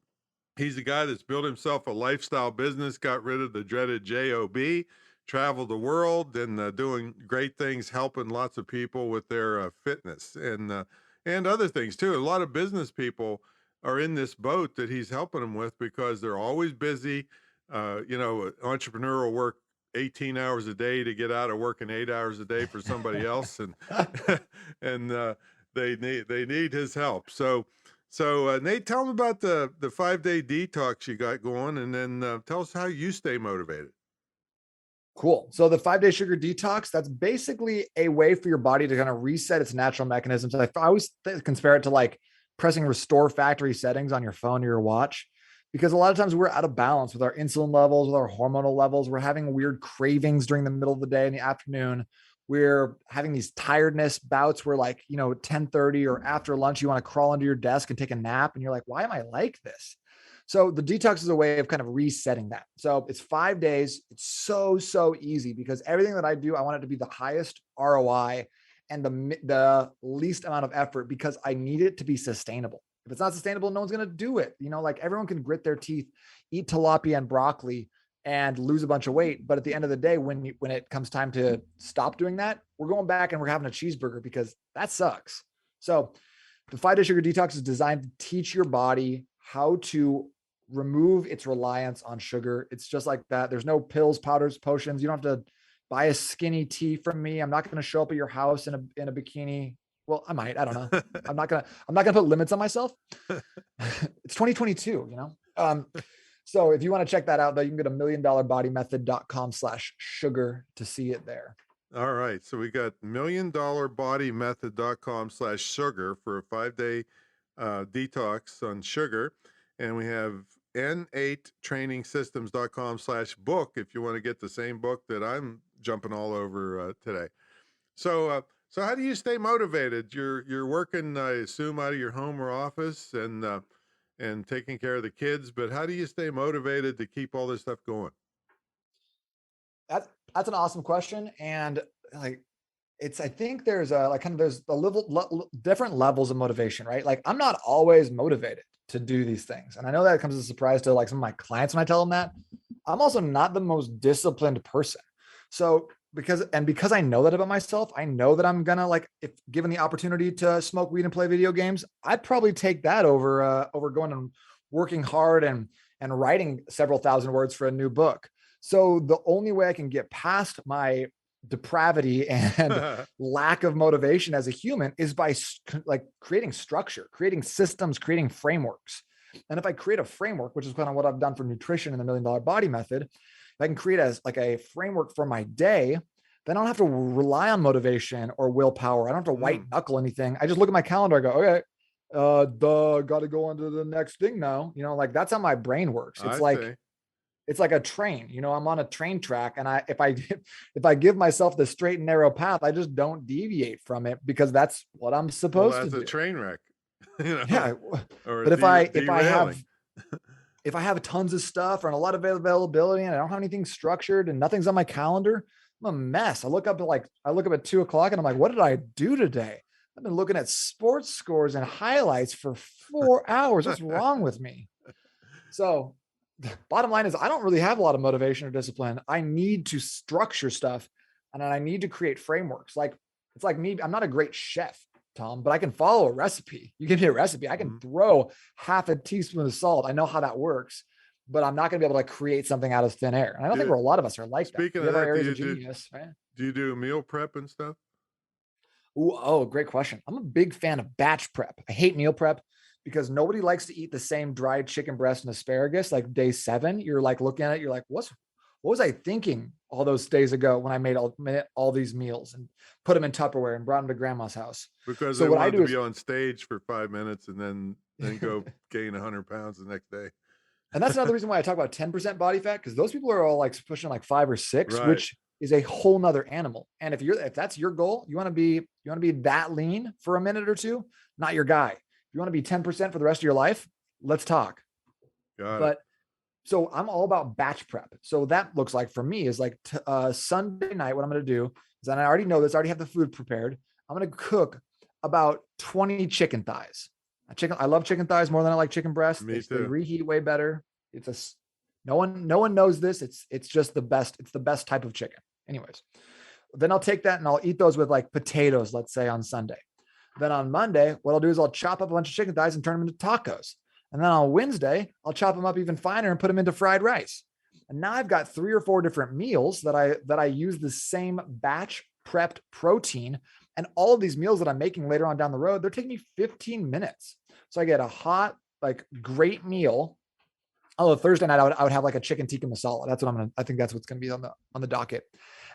He's the guy that's built himself a lifestyle business, got rid of the dreaded job, traveled the world, and doing great things, helping lots of people with their fitness and other things too. A lot of business people are in this boat that he's helping them with because they're always busy. An entrepreneur will work 18 hours a day to get out of working 8 hours a day for somebody else, and and they need his help. So Nate, tell them about the 5-day detox you got going, and then tell us how you stay motivated. Cool. So the 5-day sugar detox, that's basically a way for your body to kind of reset its natural mechanisms. I always compare it to like pressing restore factory settings on your phone or your watch, because a lot of times we're out of balance with our insulin levels, with our hormonal levels. We're having weird cravings during the middle of the day and the afternoon. We're having these tiredness bouts where 10:30 or after lunch, you want to crawl under your desk and take a nap. And you're like, why am I like this? So the detox is a way of kind of resetting that. So it's 5 days. It's so easy, because everything that I do, I want it to be the highest ROI and the least amount of effort, because I need it to be sustainable. If it's not sustainable, no one's going to do it. Everyone can grit their teeth, eat tilapia and broccoli and lose a bunch of weight. But at the end of the day, when it comes time to stop doing that, we're going back and we're having a cheeseburger, because that sucks. So the 5-day sugar detox is designed to teach your body how to remove its reliance on sugar. It's just like that. There's no pills, powders, potions. You don't have to buy a skinny tea from me. I'm not going to show up at your house in a bikini. Well, I might. I don't know. I'm not gonna put limits on myself. It's 2022, So if you want to check that out, though, you can go to milliondollarBodyMethod.com/sugar to see it there. All right. So we got milliondollarBodyMethod.com/sugar for a 5-day detox on sugar. And we have N8trainingsystems.com/book if you want to get the same book that I'm jumping all over today. So how do you stay motivated? You're working, I assume, out of your home or office, and taking care of the kids, but how do you stay motivated to keep all this stuff going? That's an awesome question. And I think there's there's different levels of motivation, right? Like, I'm not always motivated to do these things. And I know that comes as a surprise to some of my clients when I tell them that. I'm also not the most disciplined person. So because I know that about myself, I know that I'm gonna, if given the opportunity to smoke weed and play video games, I'd probably take that over going and working hard and writing several thousand words for a new book. So the only way I can get past my depravity and lack of motivation as a human is by creating structure, creating systems, creating frameworks. And if I create a framework, which is kind of what I've done for nutrition in the $1 Million Body Method, if I can create a framework for my day, then I don't have to rely on motivation or willpower. I don't have to white knuckle anything. I just look at my calendar. I go, okay, got to go on to the next thing now. That's how my brain works. It's it's like a train, I'm on a train track, and if I give myself the straight and narrow path, I just don't deviate from it because that's what I'm Well, supposed to that's a do. train wreck, Yeah. or But derailing. if I have tons of stuff and a lot of availability and I don't have anything structured and nothing's on my calendar, I'm a mess. I look up at 2 o'clock and I'm like, what did I do today? I've been looking at sports scores and highlights for 4 hours. What's wrong with me? So bottom line is I don't really have a lot of motivation or discipline. I need to structure stuff and I need to create frameworks. Like it's like me, I'm not a great chef, Tom, but I can follow a recipe. You give me a recipe, I can throw half a teaspoon of salt. I know how that works, but I'm not going to be able to create something out of thin air. And I don't think a lot of us are like that. Speaking We of have our that, areas of genius, right? do you do meal prep and stuff? Ooh, oh, great question. I'm a big fan of batch prep. I hate meal prep because nobody likes to eat the same dried chicken breast and asparagus like day 7. You're like looking at it, you're like, what was I thinking all those days ago when I made all these meals and put them in Tupperware and brought them to grandma's house? Because So they what I wanted do to is, be on stage for 5 minutes and then go gain 100 pounds the next day. and that's another reason why I talk about 10% body fat, because those people are all like pushing like 5 or 6, Right. which is a whole nother animal. And if that's your goal, you want to be that lean for a minute or two, not your guy. If you want to be 10% for the rest of your life, let's talk. Got it. But so I'm all about batch prep. So that looks like for me is like Sunday night. What I'm going to do is, and I already know this, I already have the food prepared. I'm going to cook about 20 chicken thighs. I love chicken thighs more than I like chicken breasts. Me They too. reheat way better. No one knows this. It's just the best. It's the best type of chicken. Anyways, then I'll take that and I'll eat those with like potatoes, let's say on Sunday. Then on Monday, what I'll do is I'll chop up a bunch of chicken thighs and turn them into tacos. And then on Wednesday, I'll chop them up even finer and put them into fried rice. And now I've got 3 or 4 different meals that I use the same batch prepped protein. And all of these meals that I'm making later on down the road, they're taking me 15 minutes. So I get a hot, like great meal. Although Thursday night I would have like a chicken tikka masala. I think that's what's going to be on the docket.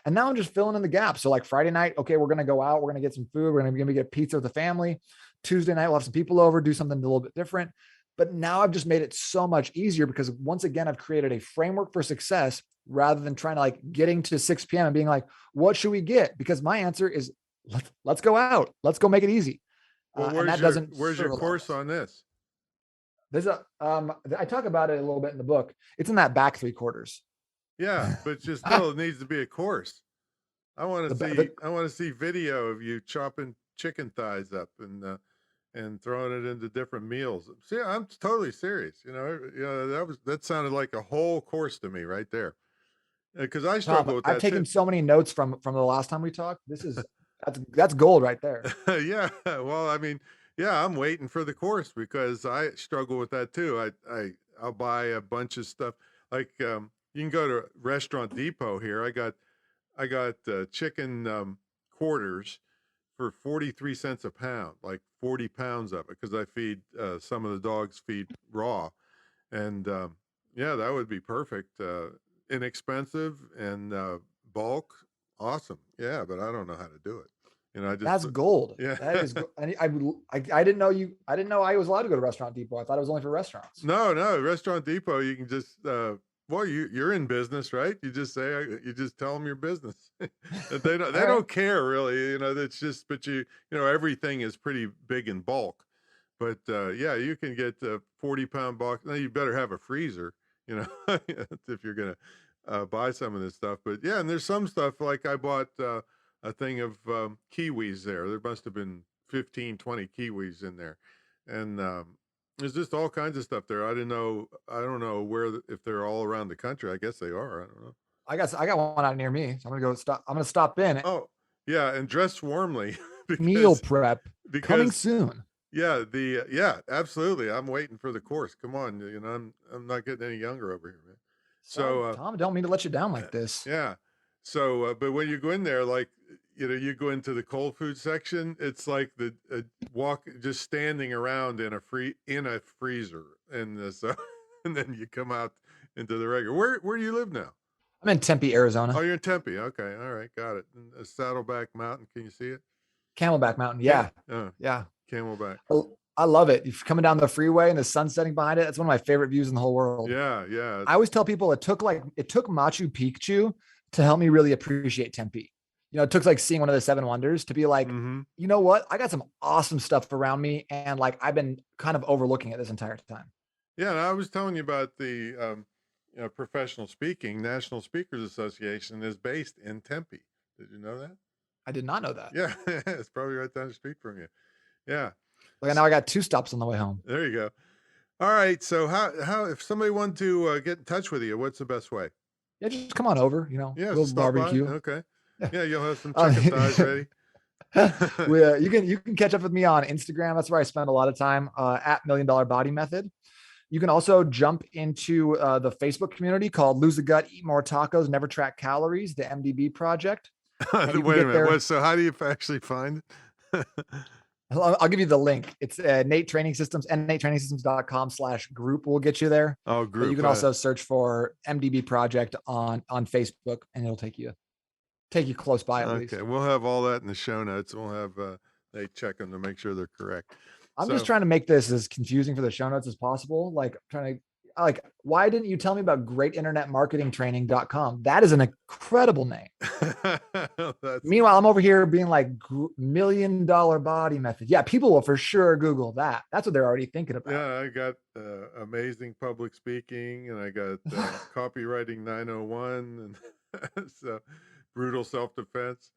And now I'm just filling in the gaps. So like Friday night, okay, we're going to go out. We're going to get some food. We're going to get pizza with the family. Tuesday night, we'll have some people over, do something a little bit different. But now I've just made it so much easier because once again, I've created a framework for success rather than trying to like getting to 6 p.m. and being like, what should we get? Because my answer is let's go out. Let's go make it easy. Well, where's your course on this? There's I talk about it a little bit in the book. It's in that back 3/4. Yeah, but just still, it needs to be a course. I want to see video of you chopping chicken thighs up and throwing it into different meals. See, I'm totally serious. That sounded like a whole course to me right there. Because I struggle with that. I've taken so many notes from the last time we talked. That's gold right there. Yeah. Well, I mean, yeah, I'm waiting for the course because I struggle with that too. I'll buy a bunch of stuff. Like you can go to Restaurant Depot here. I got chicken quarters for 43 cents a pound, like 40 pounds of it, because I feed some of the dogs feed raw, and yeah, that would be perfect. Inexpensive and bulk, awesome. Yeah, but I don't know how to do it. That's gold. Yeah, that is. I didn't know I was allowed to go to Restaurant Depot. I thought it was only for restaurants. No, Restaurant Depot. You can just. Well, you're in business, right? You just tell them your business. They don't care really. That's just. But everything is pretty big in bulk. But yeah, you can get a 40-pound box. Now you better have a freezer. If you're gonna buy some of this stuff. But yeah, and there's some stuff like I bought a thing of kiwis there. There must have been 15, 20 kiwis in there, and there's just all kinds of stuff there. I don't know if they're all around the country. I guess they are. I don't know. I got one out near me. So I'm gonna stop in. Oh yeah, and dress warmly. Meal prep coming soon. Yeah, yeah, absolutely. I'm waiting for the course. Come on, I'm not getting any younger over here, man. So Tom, don't mean to let you down like this. Yeah. So, but when you go in there, like, you go into the cold food section, it's like the just standing around in a freezer, and so, and then you come out into the regular. Where do you live now? I'm in Tempe, Arizona. Oh, you're in Tempe. Okay, all right, got it. And Saddleback Mountain, can you see it? Camelback Mountain, yeah. Yeah. Camelback. I love it. If you're coming down the freeway and the sun's setting behind it, that's one of my favorite views in the whole world. Yeah, yeah. I always tell people it took Machu Picchu to help me really appreciate Tempe. It took like seeing one of the seven wonders to be like, Mm-hmm. you know what? I got some awesome stuff around me. And like, I've been kind of overlooking it this entire time. Yeah, and I was telling you about the professional speaking. National Speakers Association is based in Tempe. Did you know that? I did not know that. Yeah, it's probably right down the street from you. Yeah. Like now I got 2 stops on the way home. There you go. All right. So how if somebody wanted to get in touch with you, what's the best way? Yeah, just come on over, Yeah, we'll stop barbecue. by. Okay. Yeah, you'll have some chicken thighs ready. You can catch up with me on Instagram. That's where I spend a lot of time at $1 Million Body Method. You can also jump into the Facebook community called Lose the Gut, Eat More Tacos, Never Track Calories, the MDB project. Wait a minute. So how do you actually find it? I'll give you the link. It's Nate Training Systems, natetrainingsystems.com/group will get you there. Oh, group. But you can also search for MDB project on Facebook and it'll take you close by at least. Okay. We'll have all that in the show notes. We'll have they check them to make sure they're correct. I'm just trying to make this as confusing for the show notes as possible. Why didn't you tell me about greatinternetmarketingtraining.com? That is an incredible name. Meanwhile, I'm over here being like $1 Million Body Method. Yeah, people will for sure Google that. That's what they're already thinking about. Yeah, I got amazing public speaking, and I got copywriting 901, and so brutal self-defense.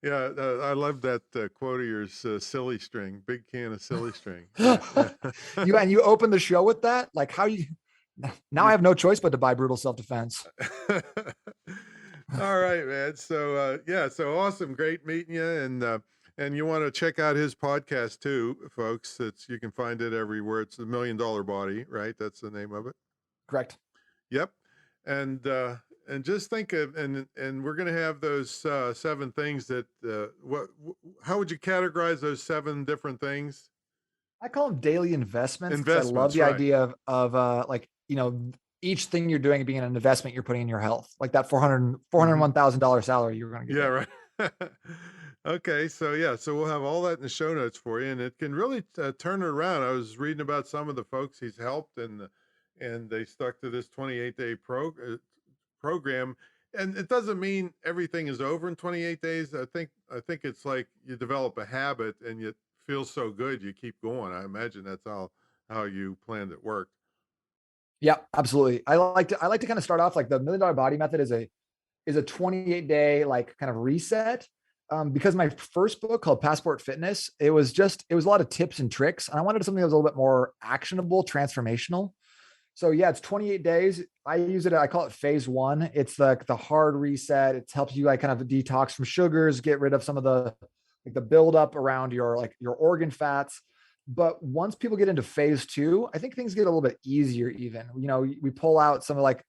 Yeah, I love that quote of yours, silly string, big can of silly string. You open the show with that? Like how you now I have no choice but to buy brutal self-defense. All right, man. So so awesome. Great meeting you. And you want to check out his podcast too, folks. You can find it everywhere. It's the $1 Million Body, right? That's the name of it. Correct. Yep. And just think of, and we're going to have those 7 things that, how would you categorize those 7 different things? I call them daily investments. I love the idea of each thing you're doing being an investment you're putting in your health, like that $401,000 salary you're going to get. Yeah, right. Okay, so we'll have all that in the show notes for you, and it can really turn it around. I was reading about some of the folks he's helped, and they stuck to this 28-day program, and it doesn't mean everything is over in 28 days. I think it's like you develop a habit, and you feel so good you keep going. I imagine that's how you planned it worked. Yeah, absolutely. I like to kind of start off like the $1 Million Body Method is a 28-day like kind of reset. Because my first book called Passport Fitness, it was a lot of tips and tricks, and I wanted something that was a little bit more actionable, transformational. So yeah, it's 28 days. I call it phase 1. It's like the hard reset. It helps you like kind of detox from sugars, get rid of some of the buildup around your organ fats. But once people get into phase 2, I think things get a little bit easier even. We pull out some of the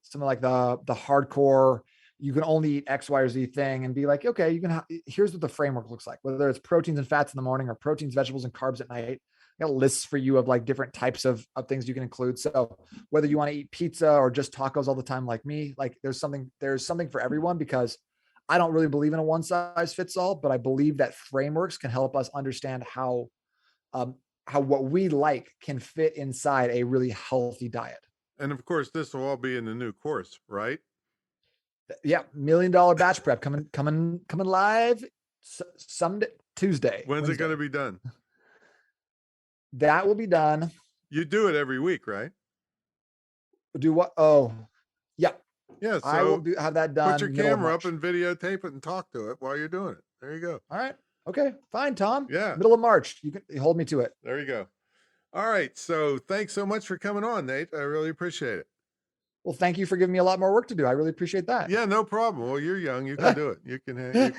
hardcore, you can only eat X, Y, or Z thing and be like, okay, here's what the framework looks like, whether it's proteins and fats in the morning or proteins, vegetables, and carbs at night. I got lists for you of like different types of things you can include. So whether you want to eat pizza or just tacos all the time, like me, like there's something for everyone, because I don't really believe in a one size fits all, but I believe that frameworks can help us understand how what we like can fit inside a really healthy diet. And of course, this will all be in the new course, right? Yeah, $1 Million Batch Prep coming live Sunday, Tuesday. When's it going to be done? That will be done. You do it every week, right? Do what? Oh, yeah. Yeah, so I will have that done. Put your camera up and videotape it and talk to it while you're doing it. There you go. All right. Okay, fine, Tom. Yeah. Middle of March. You can hold me to it. There you go. All right. So thanks so much for coming on, Nate. I really appreciate it. Well, thank you for giving me a lot more work to do. I really appreciate that. Yeah, no problem. Well, you're young. You can do it. You can hang.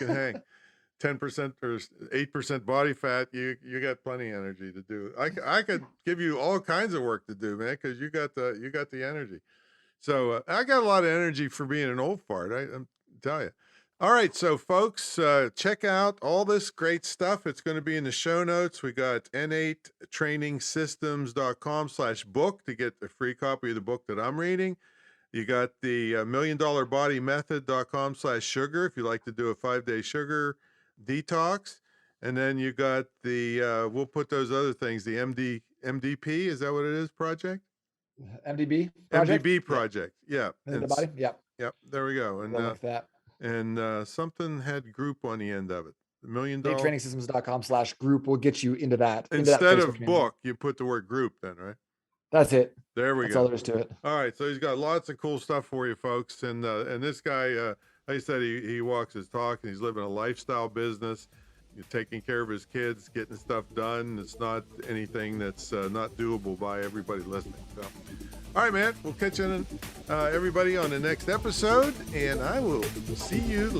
10% or 8% body fat. You got plenty of energy to do. I could give you all kinds of work to do, man, because you got the energy. So I got a lot of energy for being an old fart. I'm tell you. All right, so folks, check out all this great stuff. It's going to be in the show notes. We got natetrainingsystems.com/book to get the free copy of the book that I'm reading. You got the $1millionbodymethod.com/sugar if you like to do a 5-day sugar detox. And then you got the, we'll put those other things, the MDP, is that what it is? Project? MDB project. MDB project. Yeah. In the body. Yep. Yep. There we go. And Like that. and something had group on the end of it. $1 million. DaveTrainingSystems.com/group will get you into that. Instead of book, you put the word group then, right? That's it. There we That's go. all there is to it. All right. So he's got lots of cool stuff for you folks. And this guy, like I said, he walks his talk, and he's living a lifestyle business. He's taking care of his kids, getting stuff done. It's not anything that's not doable by everybody listening. So, all right, man. We'll catch you everybody on the next episode, and I will see you later.